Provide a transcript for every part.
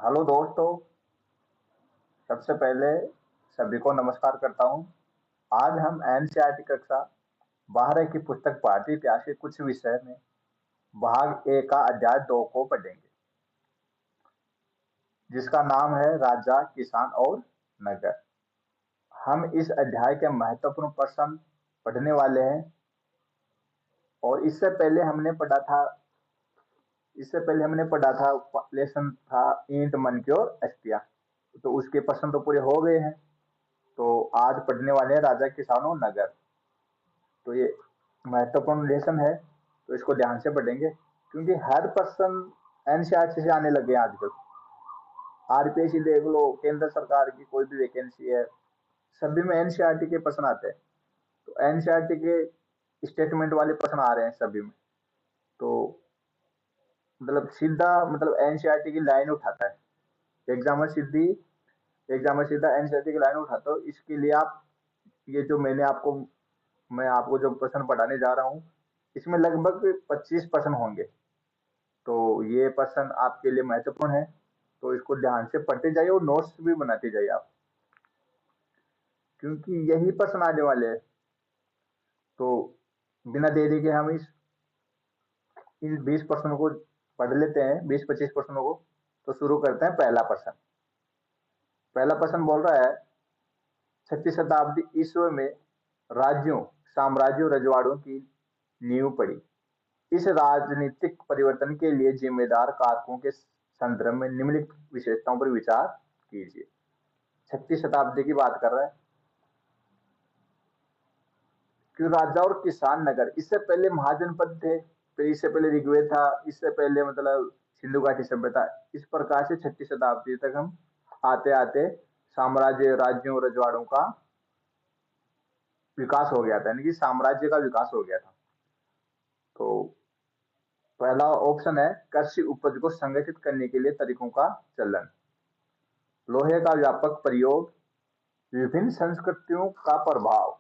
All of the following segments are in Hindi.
हेलो दोस्तों। सबसे पहले सभी को नमस्कार करता हूँ। आज हम एनसीईआरटी कक्षा 12 की पुस्तक भारतीय इतिहास के कुछ विषय में भाग ए का अध्याय 2 को पढ़ेंगे, जिसका नाम है राजा, किसान और नगर। हम इस अध्याय के महत्वपूर्ण प्रश्न पढ़ने वाले हैं। और इससे पहले हमने पढ़ा था लेसन था ईंट, मन की और अस्थियां। तो उसके प्रश्न तो पूरे हो गए हैं। तो आज पढ़ने वाले हैं राजा, किसान और नगर। तो ये महत्वपूर्ण लेसन है, तो इसको ध्यान से पढ़ेंगे, क्योंकि हर प्रश्न एनसीईआरटी से आने लगे हैं आजकल। आरपीएससी देख लो, केंद्र सरकार की कोई भी वैकेंसी है, सभी में एनसीईआरटी के प्रश्न आते हैं। तो एनसीईआरटी के स्टेटमेंट वाले प्रश्न आ रहे हैं सभी में। तो मतलब एनसीईआरटी की लाइन उठाता है एग्जामर सीधी एग्जामर सीधा एनसीईआरटी की लाइन उठाता हो। इसके लिए आप ये जो मैं आपको जो प्रश्न पढ़ाने जा रहा हूँ, इसमें लगभग 25% होंगे। तो ये प्रश्न आपके लिए महत्वपूर्ण है, तो इसको ध्यान से पढ़ते जाइए और नोट्स भी बनाते जाइए आप, क्योंकि यही प्रश्न आने वाले हैं। तो बिना देरी के हम इस इन 20 प्रश्नों को पढ़ लेते हैं, 20-25 प्रश्नों को। तो शुरू करते हैं। पहला प्रश्न बोल रहा है, 6वीं शताब्दी ईस्वी में साम्राज्यों रजवाड़ों की नींव पड़ी। इस राजनीतिक परिवर्तन के लिए जिम्मेदार कारकों के संदर्भ में निम्नलिखित विशेषताओं पर विचार कीजिए। 6वीं शताब्दी की बात कर रहा है कि राजा और किसान नगर, इससे पहले महाजनपद थे, फिर इससे पहले ऋग्वेद था, इससे पहले सिंधु घाटी सभ्यता। इस प्रकार से 6वीं शताब्दी तक हम आते आते साम्राज्य, राज्यों, रजवाड़ों का विकास हो गया था, यानी कि साम्राज्य का विकास हो गया था। तो पहला ऑप्शन है, कृषि उपज को संगठित करने के लिए तरीकों का चलन। लोहे का व्यापक प्रयोग, विभिन्न संस्कृतियों का प्रभाव।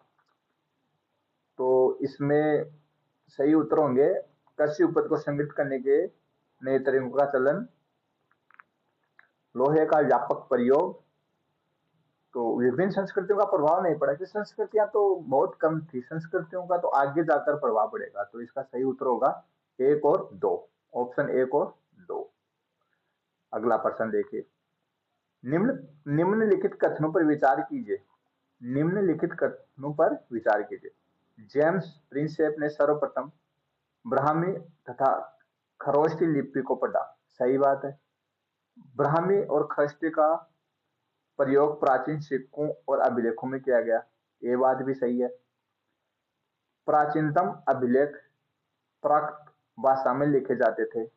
तो इसमें सही उत्तर होंगे, कृषि उपज को संगठित करने के नए तरीकों का चलन, लोहे का व्यापक प्रयोग। तो विभिन्न संस्कृतियों का प्रभाव नहीं पड़ा, कि संस्कृतियां तो बहुत कम थी, संस्कृतियों का तो आगे जाकर प्रभाव पड़ेगा। तो इसका सही उत्तर होगा 1 और 2, ऑप्शन 1 और 2। अगला प्रश्न देखिए, निम्न निम्नलिखित कथनों पर विचार कीजिए। निम्नलिखित कथनों पर विचार कीजिए। जेम्स प्रिंसेप ने सर्वप्रथम ब्राह्मी तथा खरोष्टी लिपि को पढ़ा। सही बात है। ब्राह्मी और खरोष्टी का प्रयोग प्राचीन सिक्कों और अभिलेखों में किया गया। ये बात भी सही है। प्राचीनतम अभिलेख प्राकृत भाषा में लिखे जाते थे।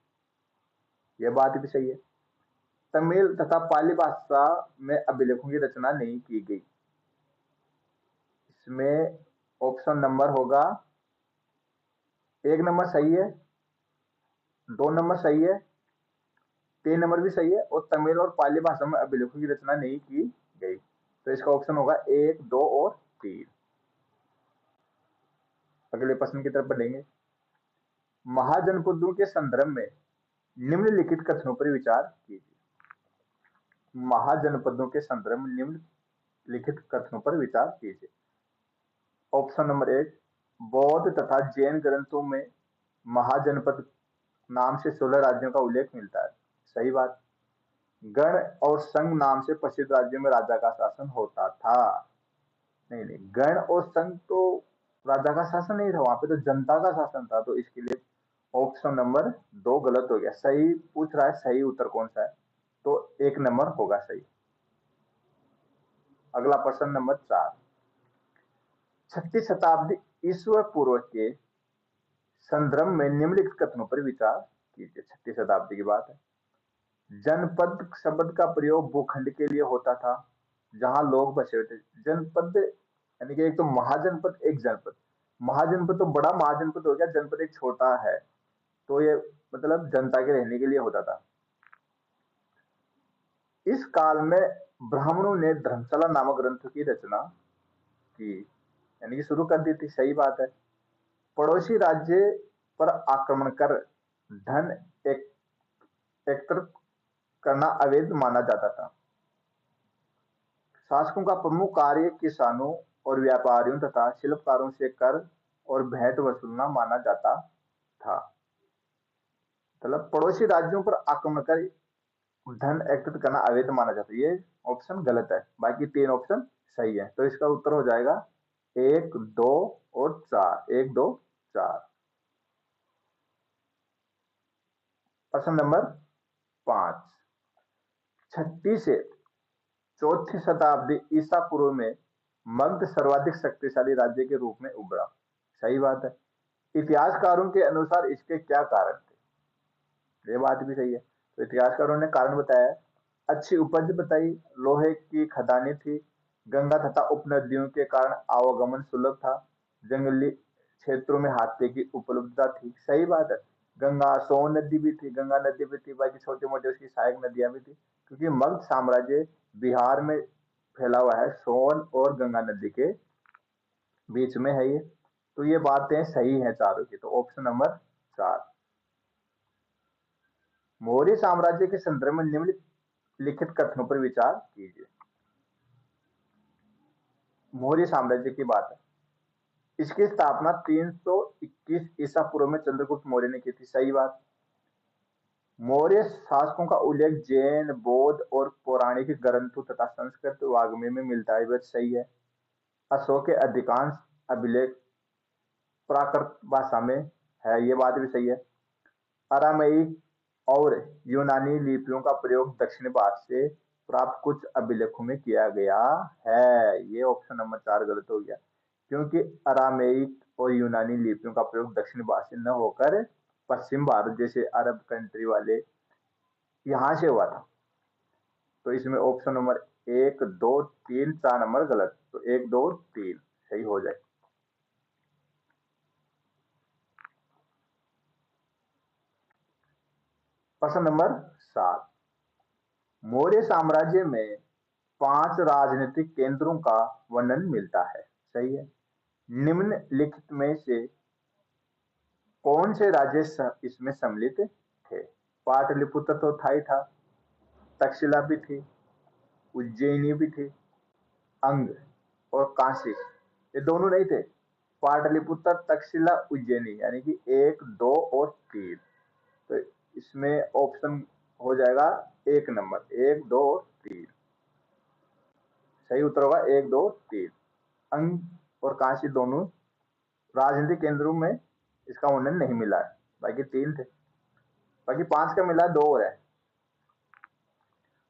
यह बात भी सही है। तमिल तथा पाली भाषा में अभिलेखों की रचना नहीं की गई। इसमें ऑप्शन नंबर होगा, 1 नंबर सही है, 2 नंबर सही है, 3 नंबर भी सही है, और तमिल और पाली भाषा में अभिलेखों की रचना नहीं की गई। तो इसका ऑप्शन होगा 1, 2 और 3। अगले प्रश्न की तरफ बढ़ेंगे। महाजनपदों के संदर्भ में निम्नलिखित कथनों पर विचार कीजिए। महाजनपदों के संदर्भ में निम्नलिखित कथनों पर विचार कीजिए। ऑप्शन नंबर 1, बौद्ध तथा जैन ग्रंथों में महाजनपद नाम से 16 राज्यों का उल्लेख मिलता है। सही बात। गण और संघ नाम से प्रसिद्ध राज्यों में राजा का शासन होता था। नहीं नहीं, गण और संघ तो राजा का शासन नहीं था, वहां पे तो जनता का शासन था। तो इसके लिए ऑप्शन नंबर 2 गलत हो गया। सही पूछ रहा है, सही उत्तर कौन सा है, तो 1 नंबर होगा सही। अगला प्रश्न नंबर 4, 6वीं शताब्दी ईस्वी पूर्व के संदर्भ में निम्नलिखित कथनों पर विचार कीजिए। 6वीं शताब्दी की बात है। जनपद शब्द का प्रयोग भूखंड के लिए होता था जहां लोग बसे हुए थे। जनपद यानी कि एक तो महाजनपद, एक जनपद। महाजनपद तो बड़ा महाजनपद हो गया, जनपद एक छोटा है। तो ये जनता के रहने के लिए होता था। इस काल में ब्राह्मणों ने धर्मशाला नामक ग्रंथ की रचना की, यानी कि शुरू कर दी थी। सही बात है। पड़ोसी राज्य पर आक्रमण कर धन एक एकत्र करना अवैध माना जाता था। शासकों का प्रमुख कार्य किसानों और व्यापारियों तथा शिल्पकारों से कर और भेंट वसूलना माना जाता था। मतलब पड़ोसी राज्यों पर आक्रमण कर धन एकत्रित करना अवैध माना जाता है। ये ऑप्शन गलत है, बाकी तीन ऑप्शन सही है। तो इसका उत्तर हो जाएगा 1, 2 और 4। 1, 2, 4। प्रश्न नंबर 5, 6ठी से 4ठी शताब्दी ईसा पूर्व में मगध सर्वाधिक शक्तिशाली राज्य के रूप में उभरा। सही बात है। इतिहासकारों के अनुसार इसके क्या कारण थे? ये बात भी सही है। तो इतिहासकारों ने कारण बताया, अच्छी उपज बताई, लोहे की खदानें थी, गंगा तथा उपनदियों के कारण आवागमन सुलभ था, जंगली क्षेत्रों में हाथी की उपलब्धता थी। सही बात है। गंगा, सोन नदी भी थी, गंगा नदी भी थी, बाकी छोटे मोटे उसकी सहायक नदियां भी थी, क्योंकि मगध साम्राज्य बिहार में फैला हुआ है, सोन और गंगा नदी के बीच में है ये। तो ये बातें सही है चारों की। तो ऑप्शन नंबर 4। मौर्य साम्राज्य के संदर्भ में निम्नलिखित कथनों पर विचार कीजिए। मौर्य साम्राज्य की बात है। इसकी स्थापना 321 ईसा पूर्व में चंद्रगुप्त मौर्य ने की थी। सही बात। मौर्य शासकों का उल्लेख जैन, बौद्ध और पौराणिक ग्रंथों तथा संस्कृत वाग्मय में मिलता है। वह सही है। अशोक के अधिकांश अभिलेख प्राकृत भाषा में है। ये बात भी सही है। अरामेइक और यूनानी लिपियों का प्रयोग दक्षिण भारत से प्राप्त कुछ अभिलेखों में किया गया है। ये ऑप्शन नंबर 4 गलत हो गया, क्योंकि अरामेइक और यूनानी लिपियों का प्रयोग दक्षिण भारत से न होकर पश्चिम भारत जैसे अरब कंट्री वाले यहां से हुआ था। तो इसमें ऑप्शन नंबर 1, 2, 3, 4 नंबर गलत। तो 1, 2, 3 सही हो जाए। प्रश्न नंबर 7, मौर्य साम्राज्य में 5 राजनीतिक केंद्रों का वर्णन मिलता है। सही है। निम्नलिखित में से कौन से राज्य इसमें सम्मिलित थे? पाटलिपुत्र तो था ही था, तक्षशिला भी थी, उज्जैनी भी थी, अंग और काशी ये दोनों नहीं थे। पाटलिपुत्र, तक्षशिला, उज्जैनी, यानी कि 1, 2 और 3। तो इसमें ऑप्शन हो जाएगा 1 नंबर। 1, 2 और 3 सही उत्तर होगा। 1, 2, 3। अंग और काशी दोनों राजनीतिक केंद्रों में इसका वर्णन नहीं मिला है, बाकी 3 थे। बाकी 5 का मिला, 2 और है।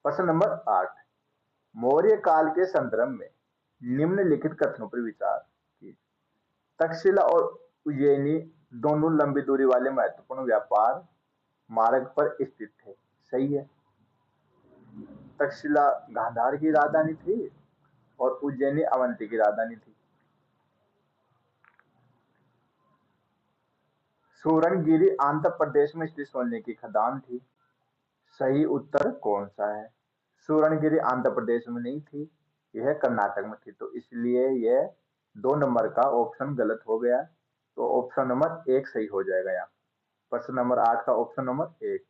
प्रश्न नंबर 8, मौर्य काल के संदर्भ में निम्नलिखित कथनों पर विचार कीजिए। तक्षशिला और उज्जैनी दोनों लंबी दूरी वाले महत्वपूर्ण व्यापार मार्ग पर स्थित थे। सही है। तक्षशिला गांधार की राजधानी थी और उज्जैनी अवंती की राजधानी थी। सूरनगिरी आंध्र प्रदेश में स्थित सोने की खदान थी। सही उत्तर कौन सा है? सूरनगिरी आंध्र प्रदेश में नहीं थी, यह कर्नाटक में थी। तो इसलिए यह 2 नंबर का ऑप्शन गलत हो गया। तो ऑप्शन नंबर 1 सही हो जाएगा यहाँ। प्रश्न नंबर 8 का ऑप्शन नंबर 1।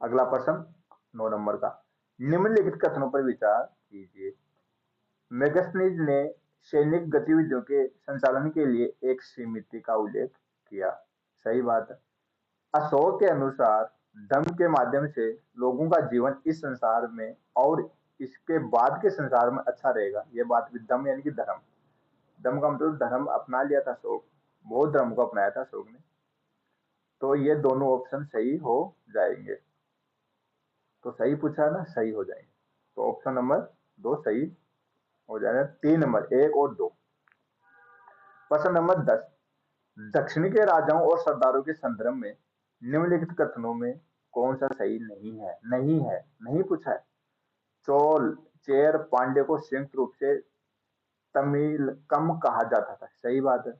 अगला प्रश्न 9 नंबर का, निम्नलिखित कथनों पर विचार कीजिए। मेगस्थनीज ने सैनिक गतिविधियों के संचालन के लिए एक समिति का उल्लेख किया। सही बात है। अशोक के अनुसार धर्म के माध्यम से लोगों का जीवन इस संसार में और इसके बाद के संसार में अच्छा रहेगा। यह बात भी, धम्म यानी कि धर्म, धम्म का मतलब धर्म अपना लिया था अशोक, बौद्ध धर्म को अपनाया था अशोक ने। तो ये दोनों ऑप्शन सही हो जाएंगे। तो सही पूछा ना, सही हो जाएंगे। तो ऑप्शन नंबर 2 सही हो जाएगा। 3 नंबर 1 और 2। प्रश्न नंबर 10, दक्षिण के राजाओं और सरदारों के संदर्भ में निम्नलिखित कथनों में कौन सा सही नहीं है? नहीं पूछा है। चोल, चेर, पांड्य को संयुक्त रूप से तमिलकम कहा जाता था। सही बात है।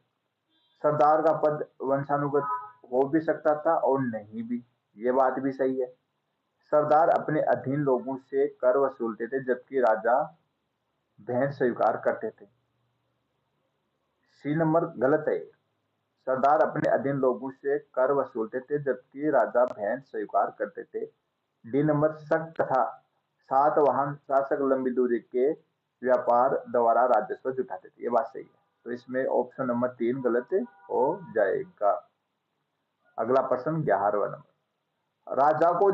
सरदार का पद वंशानुगत हो भी सकता था और नहीं भी, ये बात भी सही है। सरदार अपने अधीन लोगों से कर वसूलते थे, जबकि राजा भेंट स्वीकार करते थे। सी नंबर गलत है। सरदार अपने अधीन लोगों से कर वसूलते थे, जबकि राजा भेंट स्वीकार करते थे। डी नंबर शक तथा सातवाहन शासक लंबी दूरी के व्यापार द्वारा राजस्व जुटाते थे। ये बात सही है, तो इसमें ऑप्शन नंबर 3 गलत हो जाएगा। अगला प्रश्न 11वां नंबर, राजा को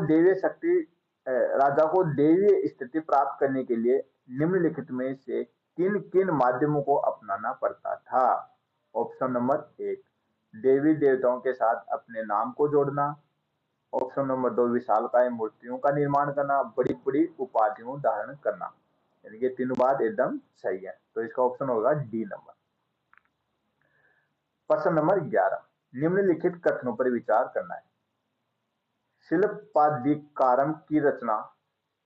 दैवीय स्थिति प्राप्त करने के लिए निम्नलिखित में से किन किन माध्यमों को अपनाना पड़ता था? ऑप्शन नंबर 1 देवी देवताओं के साथ अपने नाम को जोड़ना। ऑप्शन नंबर 2 विशालकाय मूर्तियों का निर्माण करना, बड़ी बड़ी उपाधियों धारण करना। यानी कि तीनों बात एकदम सही है, तो इसका ऑप्शन होगा डी नंबर। प्रश्न नंबर 11, निम्नलिखित कथनों पर विचार करना है। शिल्पाधिकारम की रचना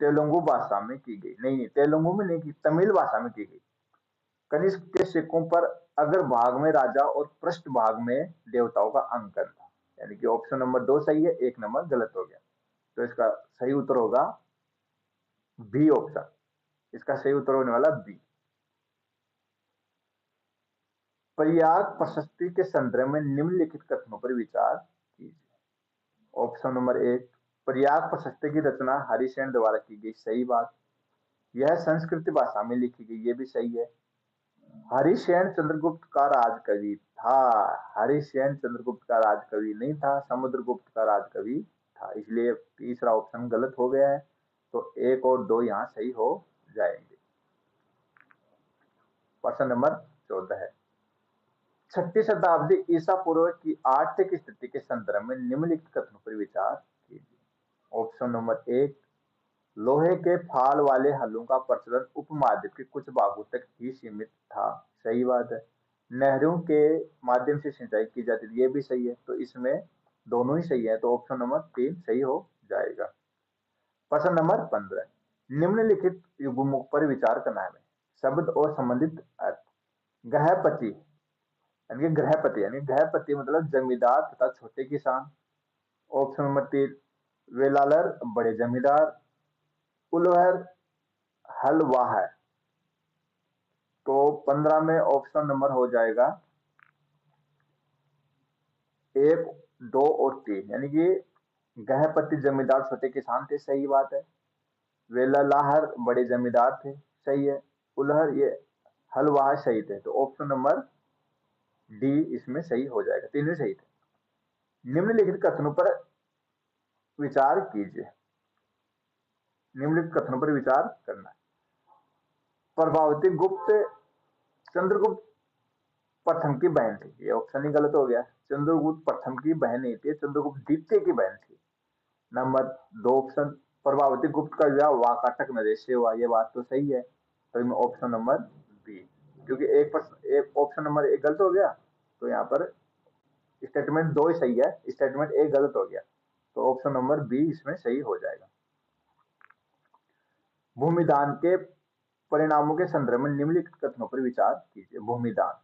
तेलुगु भाषा में की गई। नहीं, तेलुगु में नहीं की, तमिल भाषा में की गई। कनिष्क के सिक्कों पर अग्र भाग में राजा और पृष्ठ भाग में देवताओं का अंकन था। यानी कि ऑप्शन नंबर 2 सही है, 1 नंबर गलत हो गया। तो इसका सही उत्तर होगा बी ऑप्शन। इसका सही उत्तर होने वाला बी। प्रयाग प्रशस्ति के संदर्भ में निम्नलिखित कथनों पर विचार कीजिए। ऑप्शन नंबर 1 प्रयाग प्रशस्ति की रचना हरिसेन द्वारा की गई। सही बात। यह संस्कृत भाषा में लिखी गई। ये भी सही है। हरिसेन चंद्रगुप्त का राजकवि था। हरिसेन चंद्रगुप्त का राजकवि नहीं था, समुद्रगुप्त का राजकवि था। इसलिए तीसरा ऑप्शन गलत हो गया है, तो 1 और 2 यहाँ सही हो जाएंगे। प्रश्न नंबर 14 है, 6वीं शताब्दी ईसा पूर्व की आर्थिक स्थिति के संदर्भ में निम्नलिखित कथनों पर विचार कीजिए। ऑप्शन नंबर 1 लोहे के फाल वाले हलों का प्रचलन उपमहाद्वीप के कुछ भागों तक ही सीमित था। सही बात है। नहरों के माध्यम से सिंचाई की जाती थी। ये भी सही है, तो इसमें दोनों ही सही है, तो ऑप्शन नंबर 3 सही हो जाएगा। प्रश्न नंबर 15, निम्नलिखित युग्मों पर विचार करना है। शब्द और संबंधित अर्थ। गृहपति यानी गृहपति यानी गृहपति मतलब जमींदार तथा छोटे किसान। ऑप्शन नंबर 3 वेलालर बड़े जमींदार। उलहर हलवाह है। तो 15 में ऑप्शन नंबर हो जाएगा 1, 2 और 3। यानी कि गृहपति जमींदार छोटे किसान थे। सही बात है। वेलालाहर बड़े जमींदार थे। सही है। उलहर ये हलवाह सही थे, तो ऑप्शन नंबर डी इसमें सही हो जाएगा। तीनों सही थे। निम्नलिखित कथनों पर विचार कीजिए। निम्नलिखित कथनों पर विचार करना है। प्रभावती गुप्त चंद्रगुप्त प्रथम की बहन थी। ये ऑप्शन ही गलत हो गया। चंद्रगुप्त प्रथम की बहन नहीं थी, चंद्रगुप्त द्वितीय की बहन थी। नंबर 2 ऑप्शन प्रभावती गुप्त का विवाह वाकाटक नरेश से हुआ। ये बात तो सही है, तो इसमें ऑप्शन नंबर बी। क्योंकि एक ऑप्शन नंबर 1 गलत हो गया, तो यहाँ पर स्टेटमेंट 2 ही सही है, स्टेटमेंट 1 गलत हो गया, तो ऑप्शन नंबर बी इसमें सही हो जाएगा। भूमिदान के परिणामों के संदर्भ में निम्नलिखित कथनों पर विचार कीजिए। भूमिदान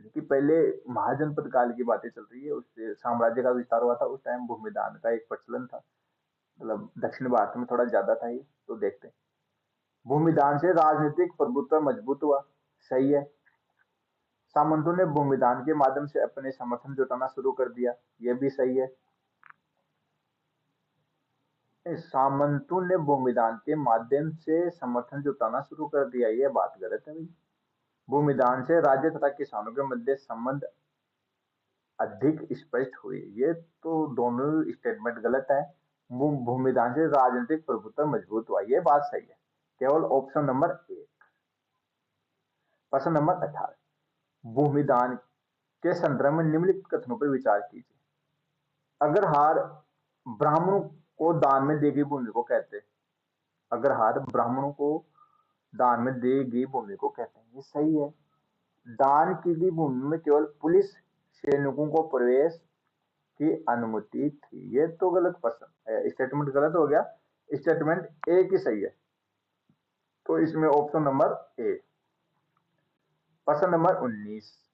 कि पहले महाजनपद काल की बातें चल रही है, उससे साम्राज्य का विस्तार हुआ था। उस टाइम भूमिदान का एक प्रचलन था, मतलब दक्षिण भारत में थोड़ा ज्यादा था ये। तो देखते हैं, भूमिदान से राजनीतिक प्रभुत्व मजबूत हुआ। सही है। सामंतों ने भूमिदान के माध्यम से अपने समर्थन जुटाना शुरू कर दिया। यह भी सही है। सामंतों ने भूमिदान के माध्यम से समर्थन जुटाना शुरू कर दिया, यह बात गलत है भाई। भूमिदान से राज्य तथा किसानों के मध्य संबंध अधिक स्पष्ट हुई। ये तो दोनों स्टेटमेंट गलत है। भूमिदान से राजनीतिक प्रभुत्व मजबूत हुआ, ये बात सही है। केवल ऑप्शन नंबर 1। प्रश्न नंबर 18, भूमिदान के संदर्भ में निम्नलिखित कथनों पर विचार कीजिए। अग्रहार ब्राह्मणों को दान में दी गई भूमि को कहते हैं। अग्रहार ब्राह्मणों को दान में दी गई भूमि को कहते हैं। ये सही है। दान की गई भूमि में केवल पुलिस सैनिकों को प्रवेश की अनुमति थी। ये तो गलत प्रश्न स्टेटमेंट गलत हो गया। स्टेटमेंट ए की सही है, तो इसमें ऑप्शन नंबर ए। प्रश्न नंबर 19,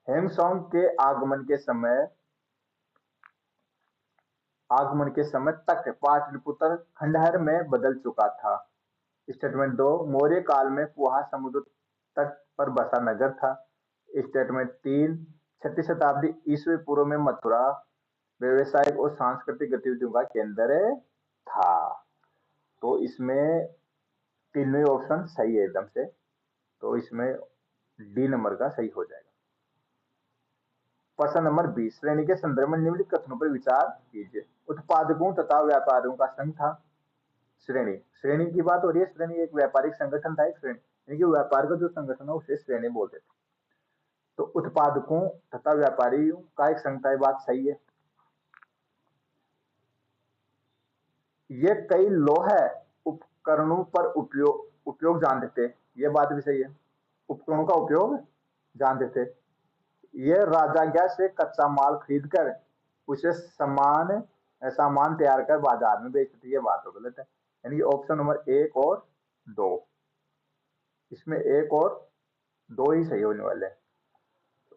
हेमसोंग के आगमन के समय तक पाटलिपुत्र खंडहर में बदल चुका था। स्टेटमेंट 2 मौर्य काल में पुहा समुद्र तट पर बसा नगर था। स्टेटमेंट 3 6वीं शताब्दी ईस्वी पूर्व में मथुरा व्यवसायिक और सांस्कृतिक गतिविधियों का केंद्र था। तो इसमें तीनों ऑप्शन सही है एकदम से, तो इसमें डी नंबर का सही हो जाएगा। प्रश्न नंबर 20, श्रेणी के संदर्भ में निम्नलिखित कथनों पर विचार कीजिए। उत्पादकों तथा व्यापारियों का संघ था। श्रेणी, श्रेणी की बात हो रही है। श्रेणी एक व्यापारिक संगठन था, एक श्रेणी यानी कि व्यापार का जो संगठन है उसे श्रेणी बोलते थे। तो उत्पादकों तथा व्यापारियों का एक संघ था, ये बात सही है। ये कई लोह उपकरणों पर उपयोग जानते थे, ये बात भी सही है। उपकरणों का उपयोग जानते थे। ये राजाज्ञा से कच्चा माल खरीद कर उसे सामान तैयार कर बाजार में बेचते थे, ये बात तो गलत है। यानी ऑप्शन नंबर 1 और 2, इसमें 1 और 2 ही सही होने वाले हैं।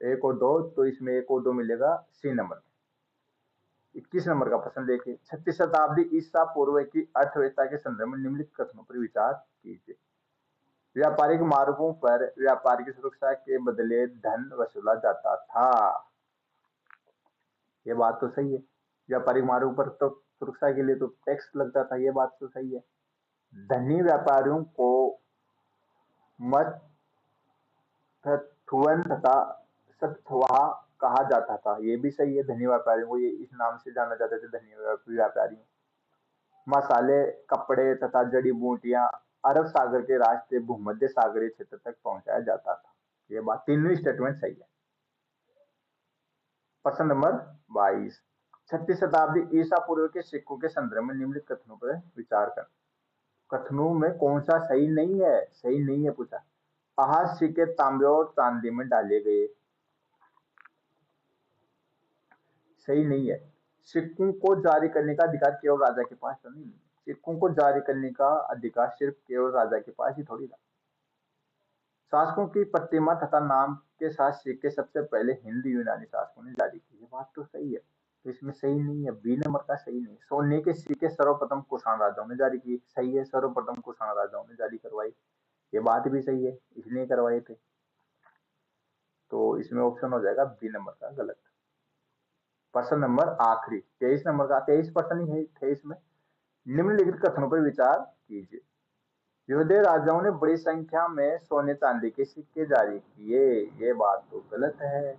1 और 2, तो इसमें 1 और 2 मिलेगा सी नंबर। 21 नंबर का प्रश्न देखिए। 36 शताब्दी ईसा पूर्व की अर्थव्यवस्था के संदर्भ में निम्नलिखित कथनों पर विचार कीजिए। व्यापारिक मार्गों पर व्यापार की सुरक्षा के बदले धन वसूला जाता था, ये बात तो सही है। व्यापारिक मार्गों पर तो सुरक्षा के लिए तो टैक्स लगता था, ये बात तो सही है। धनी व्यापारियों को मथुवन तथा सतवाह कहा जाता था, ये भी सही है। धनी व्यापारियों को ये इस नाम से जाना जाता था, धनी व्यापारियों। मसाले, कपड़े तथा जड़ी बूटियां अरब सागर के रास्ते भूमध्य सागरीय क्षेत्र तक पहुंचाया जाता था, ये बात तीनों स्टेटमेंट सही है। प्रश्न नंबर 22, 36 शताब्दी ईसा पूर्व के सिक्कों के संदर्भ में निम्नलिखित कथनों पर विचार कर। कथनों में कौन सा सही नहीं है? सही नहीं है पूछा। आहत सिक्के तांबे और चांदी में डाले गए, सही नहीं है। सिक्कों को जारी करने का अधिकार केवल राजा के पास तो नहीं। सिक्कों को जारी करने का अधिकार सिर्फ केवल राजा के पास ही थोड़ी था। शासकों की प्रतिमा तथा नाम के साथ सिक्के सबसे पहले हिंदी यूनानी शासकों ने जारी की, ये बात तो सही है। तो इसमें सही नहीं है, बी नंबर का सही नहीं। सोने के सिक्के सर्वप्रथम कुषाण राजाओं ने जारी किए, सही है। सर्वप्रथम कुषाण राजाओं ने जारी करवाई, ये बात भी सही है, इसलिए करवाए थे। तो इसमें ऑप्शन हो जाएगा बी नंबर का गलत। प्रश्न नंबर आखिरी 23 नंबर का, 23 प्रश्न ही है 23 में। निम्नलिखित कथनों पर विचार कीजिए। योधे राजाओं ने बड़ी संख्या में सोने चांदी के सिक्के जारी किए, ये बात तो गलत है।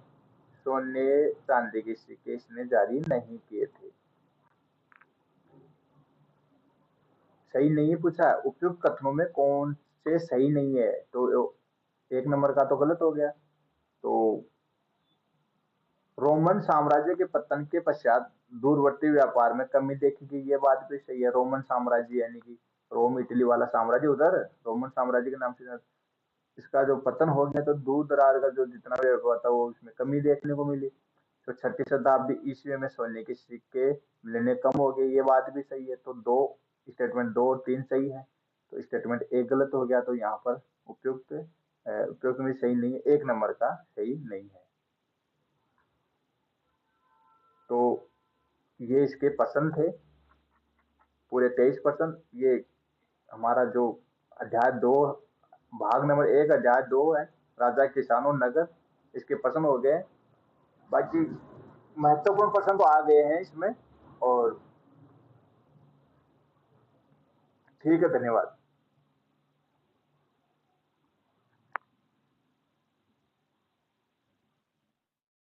सोने चांदी के सिक्के इसने जारी नहीं किए थे, सही नहीं पूछा। उपयुक्त कथनों में कौन से सही नहीं है? तो 1 नंबर का तो गलत हो गया। तो रोमन साम्राज्य के पतन के पश्चात दूरवर्ती व्यापार में कमी देखी गई, ये बात भी सही है। रोमन साम्राज्य यानी कि रोम इटली वाला साम्राज्य, उधर रोमन साम्राज्य के नाम से इसका जो पतन हो गया, तो दूर दराज का जो जितना व्यापार था वो उसमें कमी देखने को मिली। तो 36 शताब्दी ईस्वी में सोने के सिक्के मिलने कम हो गए, ये बात भी सही है। तो स्टेटमेंट 2 और 3 सही है। तो स्टेटमेंट 1 गलत हो गया, तो यहाँ पर उपयुक्त में सही नहीं है, 1 नंबर का सही नहीं है। तो ये इसके प्रश्न थे पूरे 23%। ये हमारा जो अध्याय 2 भाग नंबर 1 अध्याय 2 है, राजा किसान और नगर, इसके प्रश्न हो गए। बाकी महत्वपूर्ण प्रश्न तो आ गए हैं इसमें। और ठीक है, धन्यवाद।